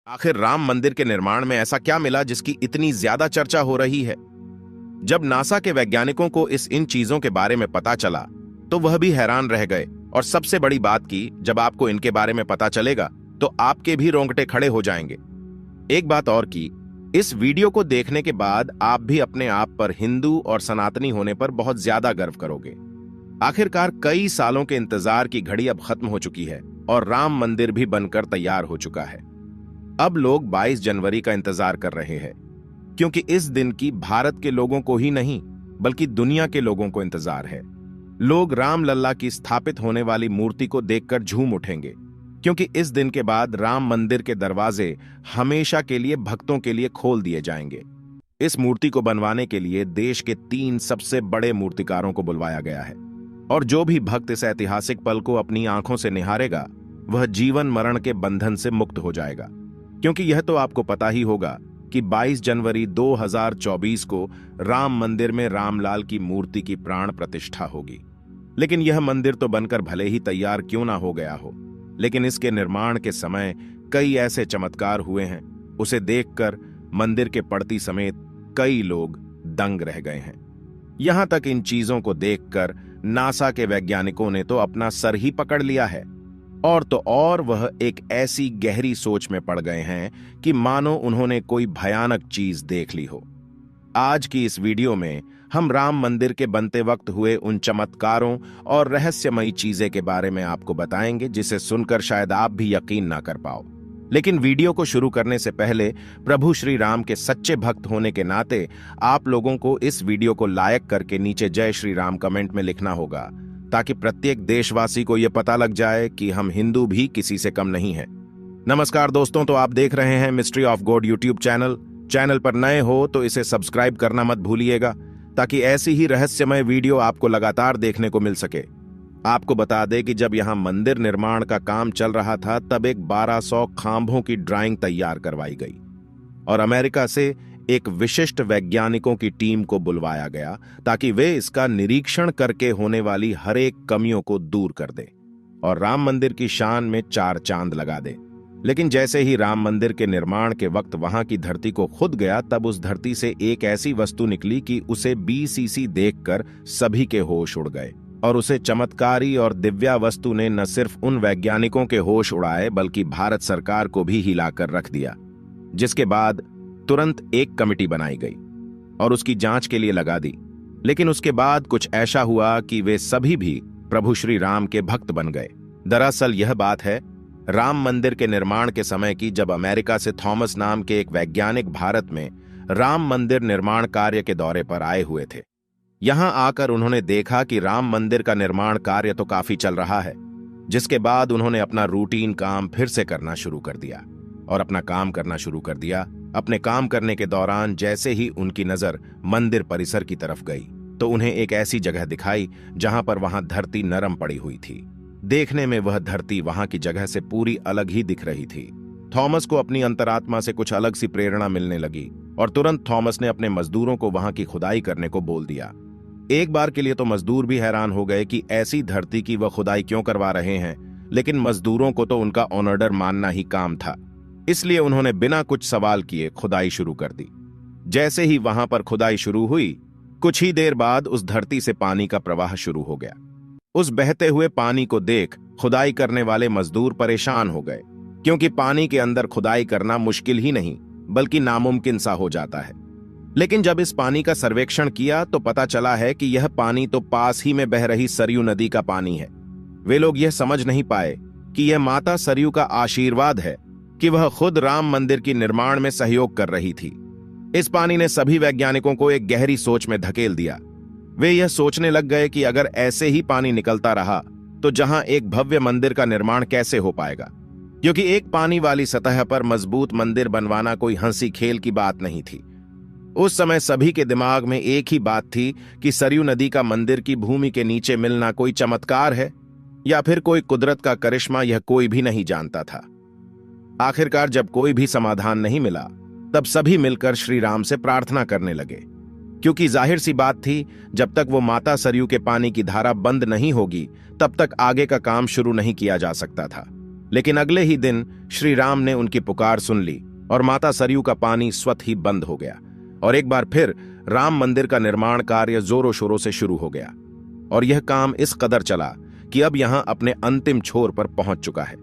आखिर राम मंदिर के निर्माण में ऐसा क्या मिला जिसकी इतनी ज्यादा चर्चा हो रही है? जब नासा के वैज्ञानिकों को इन चीजों के बारे में पता चला तो वह भी हैरान रह गए। और सबसे बड़ी बात की, जब आपको इनके बारे में पता चलेगा तो आपके भी रोंगटे खड़े हो जाएंगे। एक बात और की, इस वीडियो को देखने के बाद आप भी अपने आप पर हिंदू और सनातनी होने पर बहुत ज्यादा गर्व करोगे। आखिरकार कई सालों के इंतजार की घड़ी अब खत्म हो चुकी है और राम मंदिर भी बनकर तैयार हो चुका है। अब लोग 22 जनवरी का इंतजार कर रहे हैं, क्योंकि इस दिन की भारत के लोगों को ही नहीं बल्कि दुनिया के लोगों को इंतजार है। लोग राम लल्ला की स्थापित होने वाली मूर्ति को देखकर झूम उठेंगे, क्योंकि इस दिन के बाद राम मंदिर के दरवाजे हमेशा के लिए भक्तों के लिए खोल दिए जाएंगे। इस मूर्ति को बनवाने के लिए देश के 3 सबसे बड़े मूर्तिकारों को बुलवाया गया है, और जो भी भक्त इस ऐतिहासिक पल को अपनी आंखों से निहारेगा वह जीवन मरण के बंधन से मुक्त हो जाएगा। क्योंकि यह तो आपको पता ही होगा कि 22 जनवरी 2024 को राम मंदिर में रामलाल की मूर्ति की प्राण प्रतिष्ठा होगी। लेकिन यह मंदिर तो बनकर भले ही तैयार क्यों ना हो गया हो, लेकिन इसके निर्माण के समय कई ऐसे चमत्कार हुए हैं, उसे देखकर मंदिर के पड़ती समेत कई लोग दंग रह गए हैं। यहां तक इन चीजों को देखकर नासा के वैज्ञानिकों ने तो अपना सर ही पकड़ लिया है, और तो और वह एक ऐसी गहरी सोच में पड़ गए हैं कि मानो उन्होंने कोई भयानक चीज देख ली हो। आज की इस वीडियो में हम राम मंदिर के बनते वक्त हुए उन चमत्कारों और रहस्यमयी चीजें के बारे में आपको बताएंगे, जिसे सुनकर शायद आप भी यकीन ना कर पाओ। लेकिन वीडियो को शुरू करने से पहले प्रभु श्री राम के सच्चे भक्त होने के नाते आप लोगों को इस वीडियो को लाइक करके नीचे जय श्री राम कमेंट में लिखना होगा, ताकि प्रत्येक देशवासी को यह पता लग जाए कि हम हिंदू भी किसी से कम नहीं हैं। नमस्कार दोस्तों, तो आप देख रहे हैं mystery of God YouTube channel पर नए हो तो इसे सब्सक्राइब करना मत भूलिएगा, ताकि ऐसी ही रहस्यमय वीडियो आपको लगातार देखने को मिल सके। आपको बता दें कि जब यहां मंदिर निर्माण का काम चल रहा था तब एक 1200 खांभों की ड्राइंग तैयार करवाई गई और अमेरिका से एक विशिष्ट वैज्ञानिकों की टीम को बुलवाया गया, ताकि वे इसका निरीक्षण करके होने वाली हर एक कमियों को दूर कर दे और राम मंदिर की शान में 4 चांद लगा दे। लेकिन जैसे ही राम मंदिर के निर्माण के वक्त वहां की धरती को खुद गया, तब उस धरती से एक ऐसी वस्तु निकली कि उसे BCC देखकर सभी के होश उड़ गए। और उसे चमत्कारी और दिव्या वस्तु ने न सिर्फ उन वैज्ञानिकों के होश उड़ाए बल्कि भारत सरकार को भी हिलाकर रख दिया, जिसके बाद तुरंत एक कमेटी बनाई गई और उसकी जांच के लिए लगा दी। लेकिन उसके बाद कुछ ऐसा हुआ कि वे सभी भी प्रभु श्री राम के भक्त बन गए। दरअसल यह बात है राम मंदिर के निर्माण के समय की, जब अमेरिका से थॉमस नाम के एक वैज्ञानिक भारत में राम मंदिर निर्माण कार्य के दौरे पर आए हुए थे। यहां आकर उन्होंने देखा कि राम मंदिर का निर्माण कार्य तो काफी चल रहा है, जिसके बाद उन्होंने अपना रूटीन काम फिर से करना शुरू कर दिया और अपना काम करना शुरू कर दिया। अपने काम करने के दौरान जैसे ही उनकी नजर मंदिर परिसर की तरफ गई तो उन्हें एक ऐसी जगह दिखाई जहां पर वहां धरती नरम पड़ी हुई थी। देखने में वह धरती वहां की जगह से पूरी अलग ही दिख रही थी। थॉमस को अपनी अंतरात्मा से कुछ अलग सी प्रेरणा मिलने लगी और तुरंत थॉमस ने अपने मजदूरों को वहां की खुदाई करने को बोल दिया। एक बार के लिए तो मजदूर भी हैरान हो गए कि ऐसी धरती की वह खुदाई क्यों करवा रहे हैं, लेकिन मजदूरों को तो उनका ऑर्डर मानना ही काम था, इसलिए उन्होंने बिना कुछ सवाल किए खुदाई शुरू कर दी। जैसे ही वहां पर खुदाई शुरू हुई, कुछ ही देर बाद उस धरती से पानी का प्रवाह शुरू हो गया। उस बहते हुए पानी को देख खुदाई करने वाले मजदूर परेशान हो गए, क्योंकि पानी के अंदर खुदाई करना मुश्किल ही नहीं बल्कि नामुमकिन सा हो जाता है। लेकिन जब इस पानी का सर्वेक्षण किया तो पता चला है कि यह पानी तो पास ही में बह रही सरयू नदी का पानी है। वे लोग यह समझ नहीं पाए कि यह माता सरयू का आशीर्वाद है कि वह खुद राम मंदिर की निर्माण में सहयोग कर रही थी। इस पानी ने सभी वैज्ञानिकों को एक गहरी सोच में धकेल दिया। वे यह सोचने लग गए कि अगर ऐसे ही पानी निकलता रहा तो जहां एक भव्य मंदिर का निर्माण कैसे हो पाएगा, क्योंकि एक पानी वाली सतह पर मजबूत मंदिर बनवाना कोई हंसी खेल की बात नहीं थी। उस समय सभी के दिमाग में एक ही बात थी कि सरयू नदी का मंदिर की भूमि के नीचे मिलना कोई चमत्कार है या फिर कोई कुदरत का करिश्मा, यह कोई भी नहीं जानता था। आखिरकार जब कोई भी समाधान नहीं मिला, तब सभी मिलकर श्री राम से प्रार्थना करने लगे, क्योंकि जाहिर सी बात थी जब तक वो माता सरयू के पानी की धारा बंद नहीं होगी तब तक आगे का काम शुरू नहीं किया जा सकता था। लेकिन अगले ही दिन श्री राम ने उनकी पुकार सुन ली और माता सरयू का पानी स्वतः ही बंद हो गया और एक बार फिर राम मंदिर का निर्माण कार्य जोरों शोरों से शुरू हो गया। और यह काम इस कदर चला कि अब यहां अपने अंतिम छोर पर पहुंच चुका है,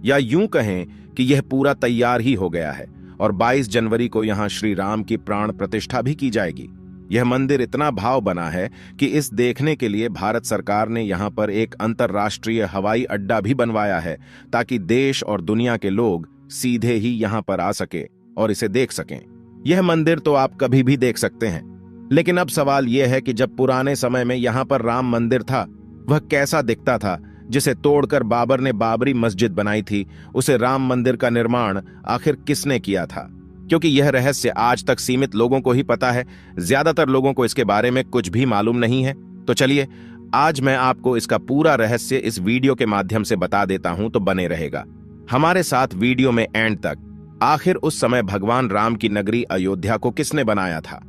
या यूं कहें कि यह पूरा तैयार ही हो गया है और 22 जनवरी को यहां श्री राम की प्राण प्रतिष्ठा भी की जाएगी। यह मंदिर इतना भाव बना है कि इस देखने के लिए भारत सरकार ने यहां पर एक अंतर्राष्ट्रीय हवाई अड्डा भी बनवाया है, ताकि देश और दुनिया के लोग सीधे ही यहां पर आ सके और इसे देख सकें। यह मंदिर तो आप कभी भी देख सकते हैं, लेकिन अब सवाल यह है कि जब पुराने समय में यहां पर राम मंदिर था, वह कैसा दिखता था, जिसे तोड़कर बाबर ने बाबरी मस्जिद बनाई थी। उसे राम मंदिर का निर्माण आखिर किसने किया था? क्योंकि यह रहस्य आज तक सीमित लोगों को ही पता है, ज्यादातर लोगों को इसके बारे में कुछ भी मालूम नहीं है। तो चलिए आज मैं आपको इसका पूरा रहस्य इस वीडियो के माध्यम से बता देता हूं, तो बने रहेगा हमारे साथ वीडियो में एंड तक। आखिर उस समय भगवान राम की नगरी अयोध्या को किसने बनाया था?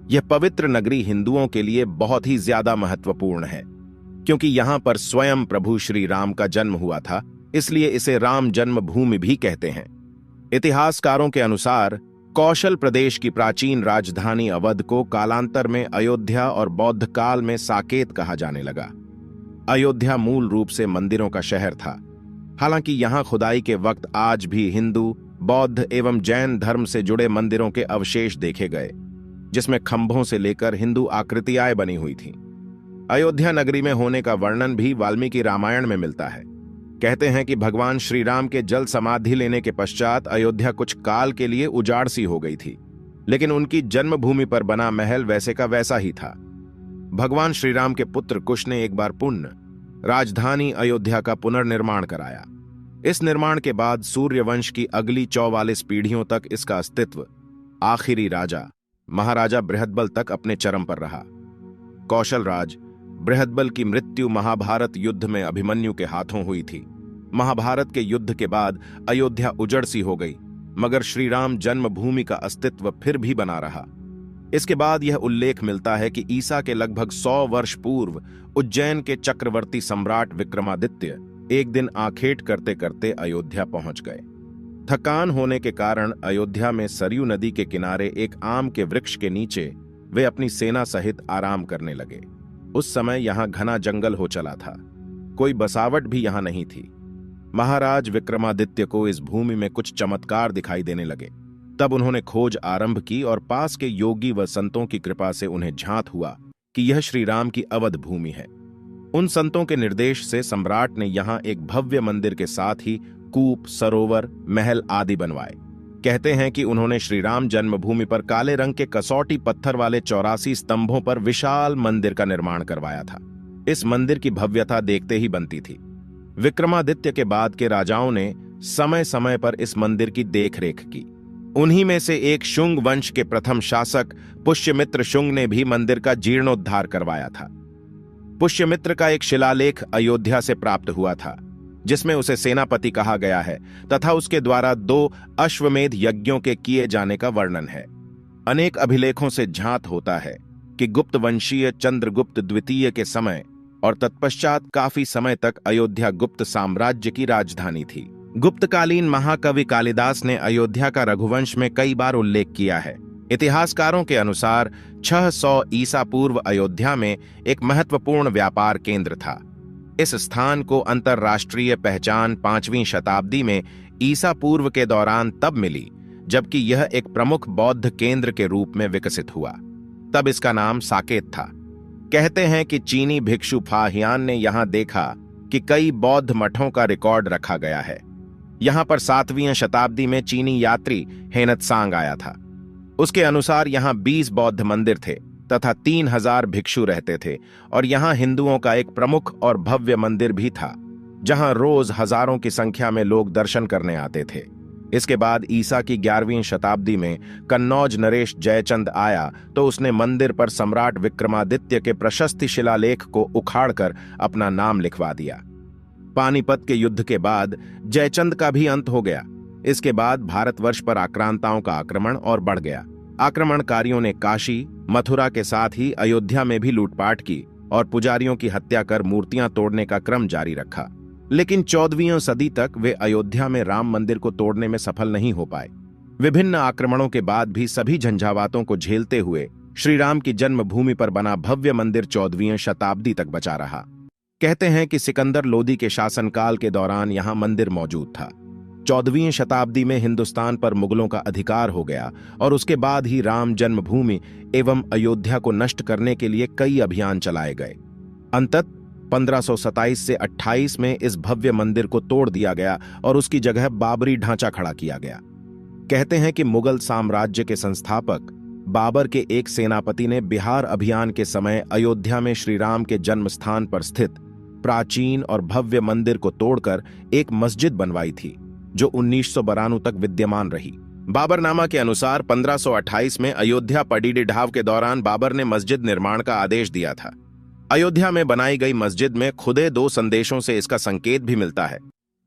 यह पवित्र नगरी हिंदुओं के लिए बहुत ही ज्यादा महत्वपूर्ण है, क्योंकि यहां पर स्वयं प्रभु श्री राम का जन्म हुआ था, इसलिए इसे राम जन्मभूमि भी कहते हैं। इतिहासकारों के अनुसार कौशल प्रदेश की प्राचीन राजधानी अवध को कालांतर में अयोध्या और बौद्ध काल में साकेत कहा जाने लगा। अयोध्या मूल रूप से मंदिरों का शहर था। हालांकि यहां खुदाई के वक्त आज भी हिंदू, बौद्ध एवं जैन धर्म से जुड़े मंदिरों के अवशेष देखे गए, जिसमें खंभों से लेकर हिंदू आकृतियां बनी हुई थीं। अयोध्या नगरी में होने का वर्णन भी वाल्मीकि रामायण में मिलता है। कहते हैं कि भगवान श्री राम के जल समाधि लेने के पश्चात अयोध्या कुछ काल के लिए उजाड़ सी हो गई थी, लेकिन उनकी जन्मभूमि पर बना महल वैसे का वैसा ही था। भगवान श्री राम के पुत्र कुश ने एक बार पुण्य राजधानी अयोध्या का पुनर्निर्माण कराया। इस निर्माण के बाद सूर्यवंश की अगली 44 पीढ़ियों तक इसका अस्तित्व आखिरी राजा महाराजा बृहदबल तक अपने चरम पर रहा। कौशल राज बृहदबल की मृत्यु महाभारत युद्ध में अभिमन्यु के हाथों हुई थी। महाभारत के युद्ध के बाद अयोध्या उजड़ सी हो गई, मगर श्री राम जन्मभूमि का अस्तित्व फिर भी बना रहा। इसके बाद यह उल्लेख मिलता है कि ईसा के लगभग 100 वर्ष पूर्व उज्जैन के चक्रवर्ती सम्राट विक्रमादित्य एक दिन आखेट करते करते अयोध्या पहुंच गए। थकान होने के कारण अयोध्या में सरयू नदी के किनारे एक आम के वृक्ष के नीचे वे अपनी सेना सहित आराम करने लगे। उस समय यहां घना जंगल हो चला था, कोई बसावट भी यहां नहीं थी। महाराज विक्रमादित्य को इस भूमि में कुछ चमत्कार दिखाई देने लगे। तब उन्होंने खोज आरंभ की और पास के योगी व संतों की कृपा से उन्हें झांत हुआ कि यह श्री राम की अवध भूमि है। उन संतों के निर्देश से सम्राट ने यहां एक भव्य मंदिर के साथ ही कूप, सरोवर, महल आदि बनवाए। कहते हैं कि उन्होंने श्री राम जन्मभूमि पर काले रंग के कसौटी पत्थर वाले 84 स्तंभों पर विशाल मंदिर का निर्माण करवाया था। इस मंदिर की भव्यता देखते ही बनती थी। विक्रमादित्य के बाद के राजाओं ने समय समय पर इस मंदिर की देखरेख की। उन्हीं में से एक शुंग वंश के प्रथम शासक पुष्यमित्र शुंग ने भी मंदिर का जीर्णोद्धार करवाया था। पुष्यमित्र का एक शिलालेख अयोध्या से प्राप्त हुआ था, जिसमें उसे सेनापति कहा गया है तथा उसके द्वारा 2 अश्वमेध यज्ञों के किए जाने का वर्णन है। अनेक अभिलेखों से झांत होता है कि गुप्त वंशीय चंद्रगुप्त द्वितीय के समय और तत्पश्चात काफी समय तक अयोध्या गुप्त साम्राज्य की राजधानी थी। गुप्तकालीन महाकवि कालिदास ने अयोध्या का रघुवंश में कई बार उल्लेख किया है। इतिहासकारों के अनुसार 600 ईसा पूर्व अयोध्या में एक महत्वपूर्ण व्यापार केंद्र था। इस स्थान को अंतर्राष्ट्रीय पहचान 5वीं शताब्दी में ईसा पूर्व के दौरान तब मिली जबकि यह एक प्रमुख बौद्ध केंद्र के रूप में विकसित हुआ। तब इसका नाम साकेत था। कहते हैं कि चीनी भिक्षु फाहियान ने यहां देखा कि कई बौद्ध मठों का रिकॉर्ड रखा गया है। यहां पर 7वीं शताब्दी में चीनी यात्री हेनत्सांग आया था। उसके अनुसार यहां 20 बौद्ध मंदिर थे तथा 3000 भिक्षु रहते थे और यहां हिंदुओं का एक प्रमुख और भव्य मंदिर भी था, जहां रोज हजारों की संख्या में लोग दर्शन करने आते थे। इसके बाद ईसा की 11वीं शताब्दी में कन्नौज नरेश जयचंद आया तो उसने मंदिर पर सम्राट विक्रमादित्य के प्रशस्ति शिलालेख को उखाड़कर अपना नाम लिखवा दिया। पानीपत के युद्ध के बाद जयचंद का भी अंत हो गया। इसके बाद भारतवर्ष पर आक्रांताओं का आक्रमण और बढ़ गया। आक्रमणकारियों ने काशी, मथुरा के साथ ही अयोध्या में भी लूटपाट की और पुजारियों की हत्या कर मूर्तियां तोड़ने का क्रम जारी रखा। लेकिन 14वीं सदी तक वे अयोध्या में राम मंदिर को तोड़ने में सफल नहीं हो पाए। विभिन्न आक्रमणों के बाद भी सभी झंझावातों को झेलते हुए श्री राम की जन्मभूमि पर बना भव्य मंदिर 14वीं शताब्दी तक बचा रहा। कहते हैं कि सिकंदर लोदी के शासनकाल के दौरान यहां मंदिर मौजूद था। 14वीं शताब्दी में हिंदुस्तान पर मुगलों का अधिकार हो गया और उसके बाद ही राम जन्मभूमि एवं अयोध्या को नष्ट करने के लिए कई अभियान चलाए गए। अंततः 1527 से 28 में इस भव्य मंदिर को तोड़ दिया गया और उसकी जगह बाबरी ढांचा खड़ा किया गया। कहते हैं कि मुगल साम्राज्य के संस्थापक बाबर के एक सेनापति ने बिहार अभियान के समय अयोध्या में श्री राम के जन्म स्थान पर स्थित प्राचीन और भव्य मंदिर को तोड़कर एक मस्जिद बनवाई थी, जो 1992 तक विद्यमान रही। बाबरनामा के अनुसार 1528 में अयोध्या पडीडी ढाव के दौरान बाबर ने मस्जिद निर्माण का आदेश दिया था। अयोध्या में बनाई गई मस्जिद में खुदे 2 संदेशों से इसका संकेत भी मिलता है।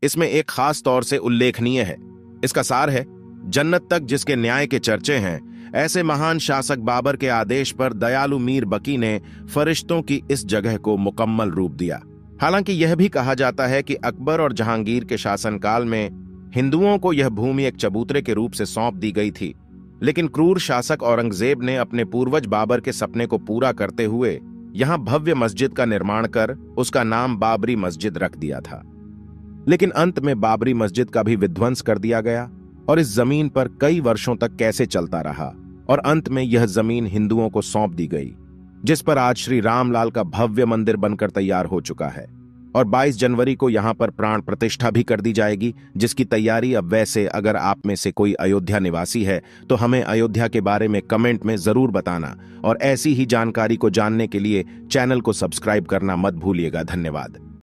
इसमें एक खास तौर से उल्लेखनीय है। इसका सार है, जन्नत तक जिसके न्याय के चर्चे हैं, ऐसे महान शासक बाबर के आदेश पर दयालु मीर बकी ने फरिश्तों की इस जगह को मुकम्मल रूप दिया। हालांकि यह भी कहा जाता है कि अकबर और जहांगीर के शासनकाल में हिंदुओं को यह भूमि एक चबूतरे के रूप से सौंप दी गई थी, लेकिन क्रूर शासक औरंगजेब ने अपने पूर्वज बाबर के सपने को पूरा करते हुए यहां भव्य मस्जिद का निर्माण कर उसका नाम बाबरी मस्जिद रख दिया था। लेकिन अंत में बाबरी मस्जिद का भी विध्वंस कर दिया गया और इस जमीन पर कई वर्षों तक कैसे चलता रहा और अंत में यह जमीन हिंदुओं को सौंप दी गई, जिस पर आज श्री रामलाल का भव्य मंदिर बनकर तैयार हो चुका है। और 22 जनवरी को यहां पर प्राण प्रतिष्ठा भी कर दी जाएगी, जिसकी तैयारी अब वैसे अगर आप में से कोई अयोध्या निवासी है तो हमें अयोध्या के बारे में कमेंट में जरूर बताना और ऐसी ही जानकारी को जानने के लिए चैनल को सब्सक्राइब करना मत भूलिएगा। धन्यवाद।